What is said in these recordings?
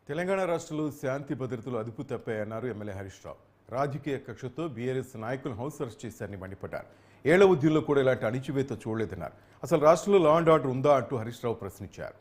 తెలంగాణ రాష్ట్రంలో శాంతి భద్రతలు అదుపు తప్పాయన్నారు ఎమ్మెల్యే హరీష్ రావు. రాజకీయ కక్షతో బీఆర్ఎస్ నాయకులను హౌస్ అరెస్ట్ చేశారని మండిపడ్డారు. ఏళ్ల ఉద్యమంలో కూడా ఇలాంటి అణిచివేత చూడలేదన్నారు. అసలు రాష్ట్రంలో లా అండ్ ఆర్డర్ ఉందా అంటూ హరీష్ రావు ప్రశ్నించారు.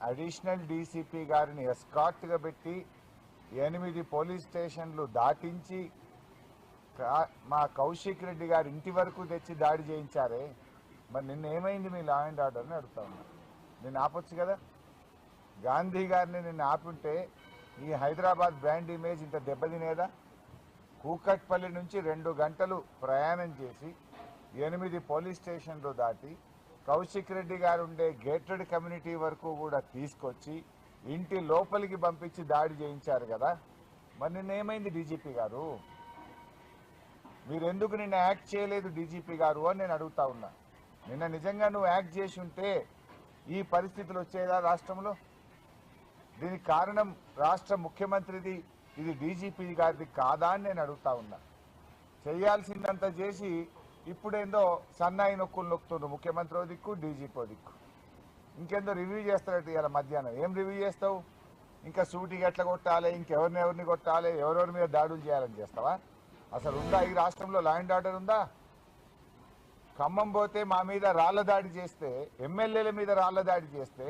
అడిషనల్ డీసీపీ గారిని ఎస్కార్ట్ గా పెట్టి 8 పోలీస్ స్టేషన్లు దాటించి మా కౌశిక్ రెడ్డి గారి ఇంటి వరకు తెచ్చి దాడి చేయించారే. మరి నిన్న ఏమైంది మీ లా అండ్ ఆర్డర్ని అడుగుతా ఉన్నా. నిన్న ఆపొచ్చు కదా. గాంధీ గారిని నిన్న ఆపుంటే ఈ హైదరాబాద్ బ్రాండ్ ఇమేజ్ ఇంత దెబ్బతినేదా? కూకట్పల్లి నుంచి 2 గంటలు ప్రయాణం చేసి 8 పోలీస్ స్టేషన్లు దాటి కౌశిక్ రెడ్డి గారు ఉండే గేటెడ్ కమ్యూనిటీ వరకు కూడా తీసుకొచ్చి ఇంటి లోపలికి పంపించి దాడి చేయించారు కదా. మరి నిన్న ఏమైంది డీజీపీ గారు? మీరు ఎందుకు నిన్న యాక్ట్ చేయలేదు డీజీపీ గారు అని నేను అడుగుతా ఉన్నా. నిన్న నిజంగా నువ్వు యాక్ట్ చేసి ఉంటే ఈ పరిస్థితులు వచ్చేదా రాష్ట్రంలో? దీనికి కారణం రాష్ట్ర ముఖ్యమంత్రిది, ఇది డీజీపీ గారిది కాదా అని నేను అడుగుతా ఉన్నా. చేయాల్సిందంతా చేసి ఇప్పుడేందో సన్నాయి నొక్కులు నొక్కుతుండ్రు. ముఖ్యమంత్రి దిక్కు, డీజీపీ దిక్కు. ఇంకేందో రివ్యూ చేస్తారట ఇవాళ మధ్యాహ్నం. ఏం రివ్యూ చేస్తావు? ఇంకా సూటిగా ఎట్లా కొట్టాలి, ఇంకెవరిని కొట్టాలి, ఎవరెవరి మీద దాడులు చేయాలని చేస్తావా? అసలు ఉందా ఈ రాష్ట్రంలో లా అండ్ ఆర్డర్ ఉందా? ఖమ్మం పోతే మా మీద రాళ్ల దాడి చేస్తే, ఎమ్మెల్యేల మీద రాళ్ల దాడి చేస్తే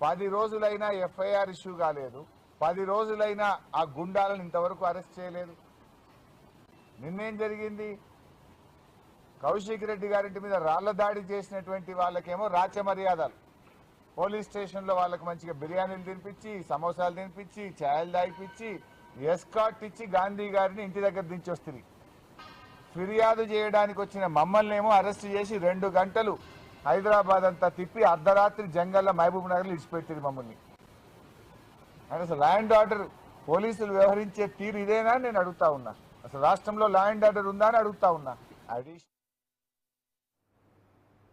10 రోజులైనా ఎఫ్ఐఆర్ ఇష్యూ కాలేదు. 10 రోజులైనా ఆ గుండాలను ఇంతవరకు అరెస్ట్ చేయలేదు. నిన్నేం జరిగింది? కౌశిక్ రెడ్డి గారింటి మీద రాళ్ల దాడి చేసినటువంటి వాళ్ళకేమో రాచ మర్యాదలు. పోలీస్ స్టేషన్లో వాళ్ళకి మంచిగా బిర్యానీలు తినిపించి, సమోసాలు తినిపించి, ఛాయలు దాయిపించి, ఎస్కాట్ ఇచ్చి గాంధీ గారిని ఇంటి దగ్గర దించి వస్తుంది. ఫిర్యాదు చేయడానికి వచ్చిన మమ్మల్ని ఏమో అరెస్ట్ చేసి 2 గంటలు హైదరాబాద్ అంతా తిప్పి అర్ధరాత్రి జంగల్లో మహబూబ్ నగర్లో ఇడిచిపెట్టింది మమ్మల్ని. అంటే అసలు లా అండ్ ఆర్డర్ పోలీసులు వ్యవహరించే తీరు ఇదేనా నేను అడుగుతా ఉన్నా. అసలు రాష్ట్రంలో లా అండ్ ఆర్డర్ ఉందా అని అడుగుతా ఉన్నా.